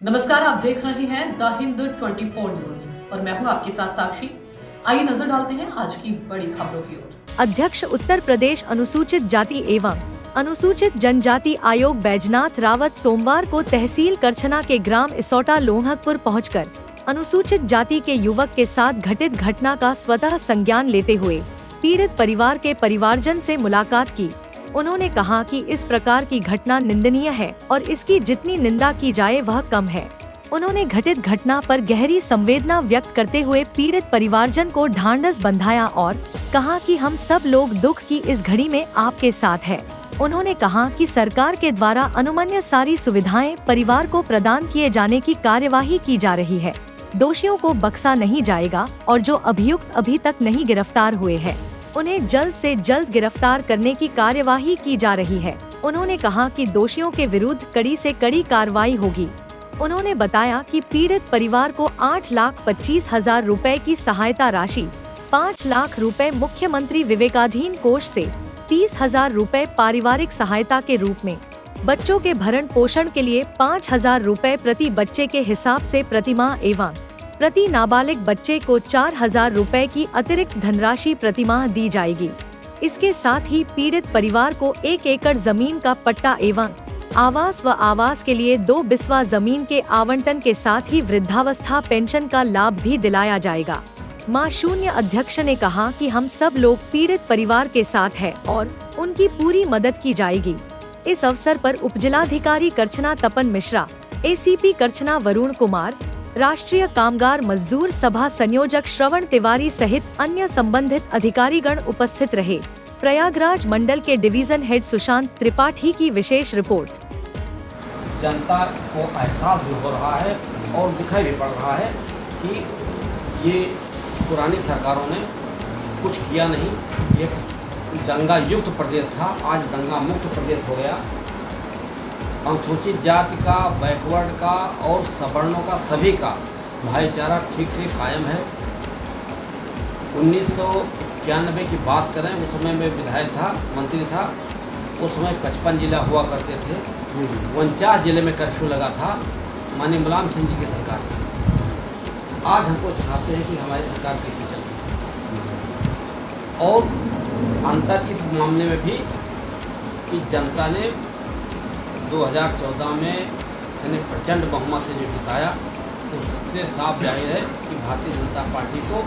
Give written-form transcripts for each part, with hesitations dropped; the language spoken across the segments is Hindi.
नमस्कार, आप देख रहे हैं द हिंद 24 न्यूज और मैं हूं आपके साथ साक्षी। आइए नजर डालते हैं आज की बड़ी खबरों की ओर। अध्यक्ष उत्तर प्रदेश अनुसूचित जाति एवं अनुसूचित जनजाति आयोग बैजनाथ रावत सोमवार को तहसील करछना के ग्राम इसौटा लोहकपुर पहुंचकर अनुसूचित जाति के युवक के साथ घटित घटना का स्वतः संज्ञान लेते हुए पीड़ित परिवार के परिवारजन से मुलाकात की। उन्होंने कहा कि इस प्रकार की घटना निंदनीय है और इसकी जितनी निंदा की जाए वह कम है। उन्होंने घटित घटना पर गहरी संवेदना व्यक्त करते हुए पीड़ित परिवारजन को ढांढस बंधाया और कहा कि हम सब लोग दुख की इस घड़ी में आपके साथ हैं। उन्होंने कहा कि सरकार के द्वारा अनुमन्य सारी सुविधाएं परिवार को प्रदान किए जाने की कार्यवाही की जा रही है। दोषियों को बख्शा नहीं जाएगा और जो अभियुक्त अभी तक नहीं गिरफ्तार हुए हैं उन्हें जल्द से जल्द गिरफ्तार करने की कार्यवाही की जा रही है। उन्होंने कहा कि दोषियों के विरुद्ध कड़ी से कड़ी कार्रवाई होगी। उन्होंने बताया कि पीड़ित परिवार को 8,25,000 रुपए की सहायता राशि, 5 लाख रुपए मुख्यमंत्री विवेकाधीन कोष से, 30,000 रुपए पारिवारिक सहायता के रूप में, बच्चों के भरण पोषण के लिए 5,000 रुपए प्रति बच्चे के हिसाब से प्रतिमाह एवं प्रति नाबालिग बच्चे को 4,000 रुपए की अतिरिक्त धनराशि प्रतिमाह दी जाएगी। इसके साथ ही पीड़ित परिवार को 1 एकड़ जमीन का पट्टा एवं आवास व आवास के लिए 2 बिस्वा जमीन के आवंटन के साथ ही वृद्धावस्था पेंशन का लाभ भी दिलाया जाएगा। मां शून्य अध्यक्ष ने कहा कि हम सब लोग पीड़ित परिवार के साथ हैं और उनकी पूरी मदद की जाएगी। इस अवसर पर उपजिलाधिकारी करछना तपन मिश्रा, एसीपी करछना वरुण कुमार, राष्ट्रीय कामगार मजदूर सभा संयोजक श्रवण तिवारी सहित अन्य संबंधित अधिकारीगण उपस्थित रहे। प्रयागराज मंडल के डिवीजन हेड सुशांत त्रिपाठी की विशेष रिपोर्ट। जनता को एहसास भी हो रहा है और दिखाई भी पड़ रहा है कि ये पुरानी सरकारों ने कुछ किया नहीं। एक दंगा युक्त प्रदेश था, आज दंगा मुक्त प्रदेश हो गया। अनुसूचित जाति का, बैकवर्ड का और सवर्णों का, सभी का भाईचारा ठीक से कायम है। 1991 की बात करें, उस समय मैं विधायक था, मंत्री था। उस समय 55 जिला हुआ करते थे। 49 जिले में कर्फ्यू लगा था। माननीय मुलायम सिंह जी की सरकार थी। आज हमको सिखाते हैं कि हमारी सरकार कैसी चल रही है। और अंतर इस मामले में भी कि जनता ने 2014 में इतने प्रचंड बहुमत से जो जिताया, उससे साफ जाहिर है कि भारतीय जनता पार्टी को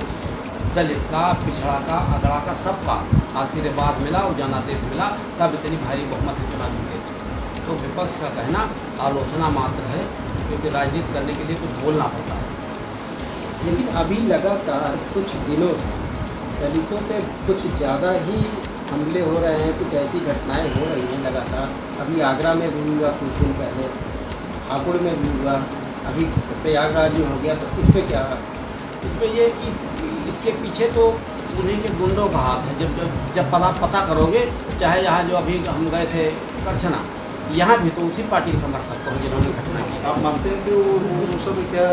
दलित का, पिछड़ा का, अगड़ा का, सबका आशीर्वाद मिला और जनादेश मिला, तब इतनी भारी बहुमत से चुनाव जीते थे। तो विपक्ष का कहना आलोचना मात्र है, क्योंकि राजनीति करने के लिए कुछ बोलना पड़ता है। लेकिन अभी लगातार कुछ दिनों से दलितों पे कुछ ज़्यादा ही हमले हो रहे हैं, कुछ ऐसी घटनाएं हो रही हैं लगातार। अभी आगरा में भी हुआ, कुछ दिन पहले हापुड़ में भी हुआ, अभी प्रयागराज में हो गया। तो इस पर क्या? इसमें ये कि इसके पीछे तो उन्हीं के गुंडों का हाथ है। जब पता करोगे, चाहे यहाँ जो अभी हम गए थे करछना, यहाँ भी तो उसी पार्टी के समर्थक को जिन्होंने घटना की। आप मानते हैं कि वो सब क्या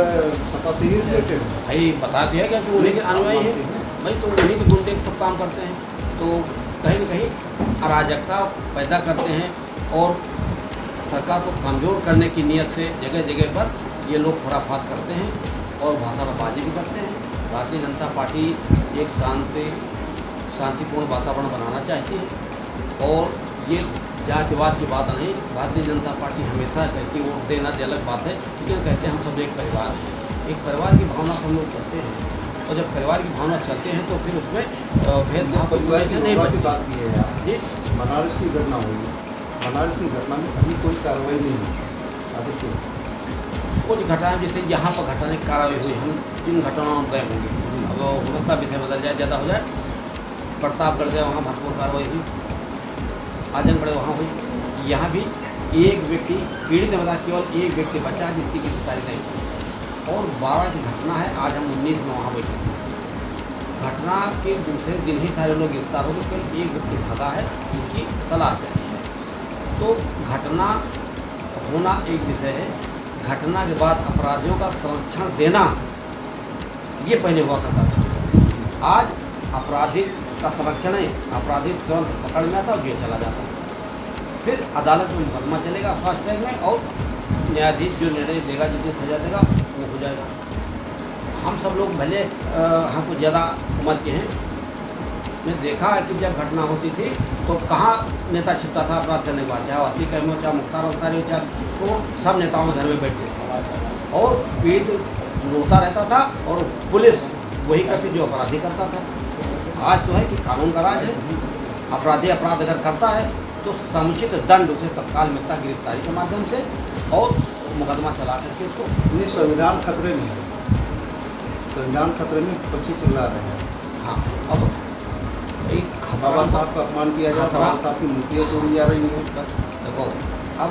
सपा से ही रिलेटेड है? भाई बता दिया गया कि उन्हीं के अनुयायी हैं। भाई तो उन्हीं के गुंडे सब काम करते हैं, तो कहीं न कहीं अराजकता पैदा करते हैं और सरकार को कमज़ोर करने की नीयत से जगह जगह पर ये लोग खुराफात करते हैं और भाषाबाजी भी करते हैं। भारतीय जनता पार्टी एक शांतिपूर्ण वातावरण बनाना चाहती है और ये जातिवाद की बात नहीं। भारतीय जनता पार्टी हमेशा कहती है वोट देना अलग बात है, लेकिन कहते हैं हम सब एक परिवार हैं। एक परिवार की भावना से हम लोग चलते हैं और जब परिवार की भावना चलते हैं तो फिर उसमें भेदभाव की नहीं की बात की है यार। जी, बनारस की घटना हुई, बनारस की घटना में अभी कोई कार्रवाई नहीं हुई। आदित्य कुछ घटनाएं जैसे यहाँ पर घटना की कार्रवाई हुई, हम जिन घटनाओं में गए होंगे, अब हो सकता विषय बदल जाए, ज़्यादा हो जाए। प्रतापगढ़ गए, वहाँ भरपूर कार्रवाई हुई। आजमगढ़ वहाँ हुई। यहाँ भी एक व्यक्ति पीड़ित ने बताया, केवल एक व्यक्ति बचा जिसकी गिरफ्तारी नहीं हुई और 12 की घटना है। आज हम 19 में वहाँ बैठे थे। घटना के दूसरे दिन ही सारे लोग गिरफ्तार हो गए, केवल एक व्यक्ति भागा है, जिसकी तलाश नहीं है। तो घटना होना एक विषय है, घटना के बाद अपराधियों का संरक्षण देना ये पहले हुआ करता था। आज अपराधी का संरक्षण है, अपराधी तुरंत पकड़ में आता और जेल चला जाता है। फिर अदालत में मुकदमा चलेगा फास्ट ट्रैक में और न्यायाधीश जो निर्णय देगा, जितनी सजा देगा वो हो जाएगा। हम सब लोग भले हमको ज़्यादा उम्र के हैं, मैंने देखा है कि जब घटना होती थी तो कहाँ नेता छिपता था अपराध करने के बाद, चाहे अतीक अहमद हो, चाहे मुख्तार अंसारी हो, चाहे तो सब नेताओं के घर में बैठते थे और पीड़ित रोता रहता था और पुलिस वही करती जो अपराधी करता था। आज तो है कि कानून का राज है, अपराधी अपराध अगर करता है तो समुचित दंड उसे तत्काल मिलता गिरफ्तारी के माध्यम से और मुकदमा चला करके उसको। ये संविधान खतरे में है, संविधान खतरे में पक्षी चिल्ला रहे हैं। हाँ, अब एक बाबा साहब का अपमान किया जा रहा है, खतरा- बाबा साहब की मूर्तियाँ तोड़ी जा रही हैं। देखो अब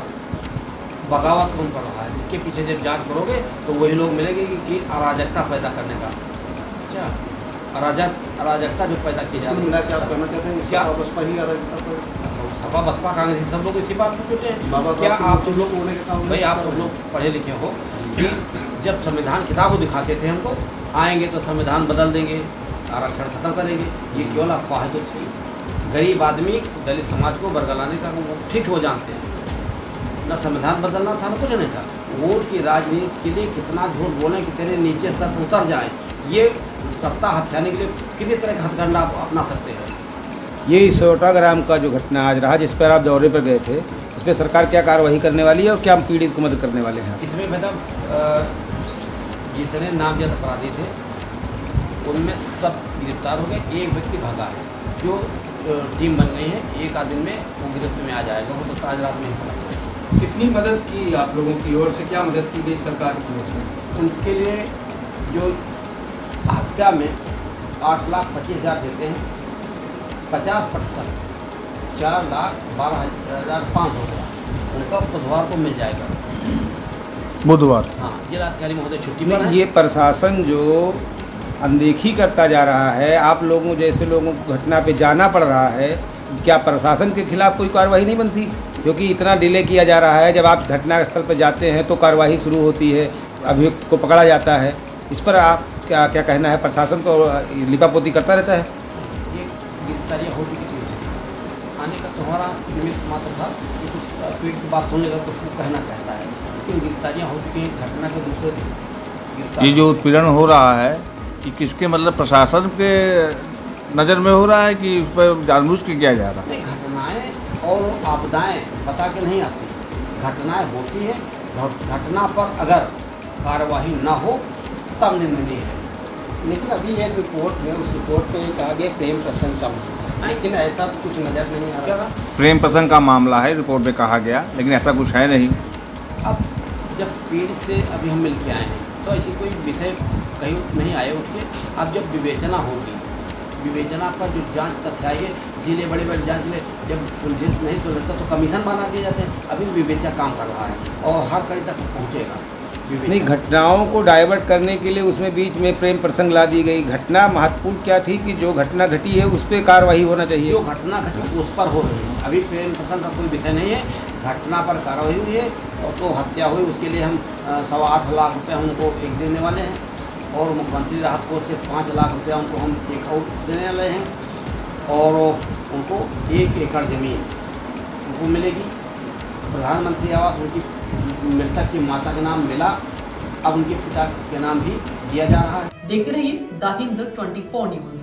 बगावत कौन कर रहा है, इसके पीछे जब जांच करोगे तो वही लोग मिलेंगे कि अराजकता पैदा करने का। अच्छा, अराजकता जो पैदा की जा रही मिला है, क्या कहना चाहते हैं? क्या? सपा बसपा ही अराजकता पर सपा बसपा कांग्रेस सब लोग इसी बात पर जुटे हैं। बाबा क्या साहब आप सब लोग होने का काम भाई आप सब लोग पढ़े लिखे हो कि जब संविधान किताब दिखाते थे हमको, आएंगे तो संविधान बदल देंगे, आरक्षण खत्म करेंगे, ये केवल अफवाह तो थी। गरीब आदमी दलित समाज को बरगलाने का वो ठीक वो जानते हैं, न संविधान बदलना था न कुछ नहीं था। वोट की राजनीति के लिए कितना झूठ बोलें कि तेरे नीचे स्तर पर उतर जाए, ये सत्ता हथियाने के लिए किसी तरह का हथकंडा आप अपना सकते हैं। ये इसोटा ग्राम का जो घटना आज रहा, जिस पर आप दौरे पर गए थे, इस पर सरकार क्या कार्रवाई करने वाली है और क्या पीड़ित को मदद करने वाले हैं? इसमें मतलब जितने नामजद अपराधी थे उनमें सब गिरफ्तार हो गए, एक व्यक्ति भागा है जो टीम बन गई है, एक आध दिन में वो गिरफ्त में आ जाएगा, वो तो आज रात में ही पकड़ जाएगा। कितनी मदद की आप लोगों की ओर से, क्या मदद की गई सरकार की ओर से? उनके लिए जो हत्या में 8,25,000 देते हैं, 50% 4,12,500 रुपया उनका बुधवार को मिल जाएगा। बुधवार? हाँ, जिलाधिकारी महोदय छुट्टी पर नहीं, हैं। ये प्रशासन जो अनदेखी करता जा रहा है, आप लोगों जैसे लोगों को घटना पे जाना पड़ रहा है, क्या प्रशासन के खिलाफ कोई कार्रवाई नहीं बनती? क्योंकि इतना डिले किया जा रहा है, जब आप घटना स्थल पर जाते हैं तो कार्रवाई शुरू होती है, अभियुक्त को पकड़ा जाता है। इस पर आप क्या कहना है? प्रशासन तो लिपापोती करता रहता है। ये गिरफ्तारियाँ हो चुकी थी उसे, आने का तुम्हारा निमित्त मात्र था कि कुछ पीठ की बात सुनने का कुछ वो कहना चाहता है, लेकिन गिरफ्तारियाँ हो चुकी हैं। घटना के दूसरे ये जो उत्पीड़न हो रहा है कि किसके मतलब प्रशासन के नज़र में हो रहा है कि उस पर जानबूझ के किया जा रहा है? नहीं, घटनाएं और आपदाएं बता के नहीं आती, घटनाएं होती हैं, घटना पर अगर कार्यवाही न हो तब निंदनीय है। लेकिन अभी एक रिपोर्ट में, उस रिपोर्ट में कहा गया प्रेम प्रसंग कम है, लेकिन ऐसा तो कुछ नज़र नहीं आ रहा। प्रेम प्रसंग का मामला है, रिपोर्ट में कहा गया, लेकिन ऐसा कुछ है नहीं। अब जब पीड़ित से अभी हम मिल के आए हैं तो ऐसी कोई विषय कहीं नहीं आए उठ के। अब जब विवेचना होगी, विवेचना पर जो जांच तथ्य आएगी, जिले बड़े बड़े जांच में जब सुलझे नहीं सुलझता तो कमीशन बना दिए जाते हैं। अभी विवेचना काम कर रहा है और हर कड़ी तक पहुँचेगा। नहीं, घटनाओं को डाइवर्ट करने के लिए उसमें बीच में प्रेम प्रसंग ला दी गई। घटना महत्वपूर्ण क्या थी कि जो घटना घटी है उस पर कार्रवाई होना चाहिए। जो घटना घटी उस पर हो रही है, अभी प्रेम प्रसंग का कोई विषय नहीं है। घटना पर कार्रवाई हुई है और तो हत्या हुई, उसके लिए हम 8.25 लाख रुपये उनको एक देने वाले हैं और मुख्यमंत्री राहत कोष से 5 लाख रुपया उनको हम एक और देने वाले हैं और उनको 1 एकड़ ज़मीन उनको मिलेगी। प्रधानमंत्री आवास उनकी मृतक की माता के नाम मिला, अब उनके पिता के नाम भी दिया जा रहा है। देखते रहिए द हिंद 24 न्यूज।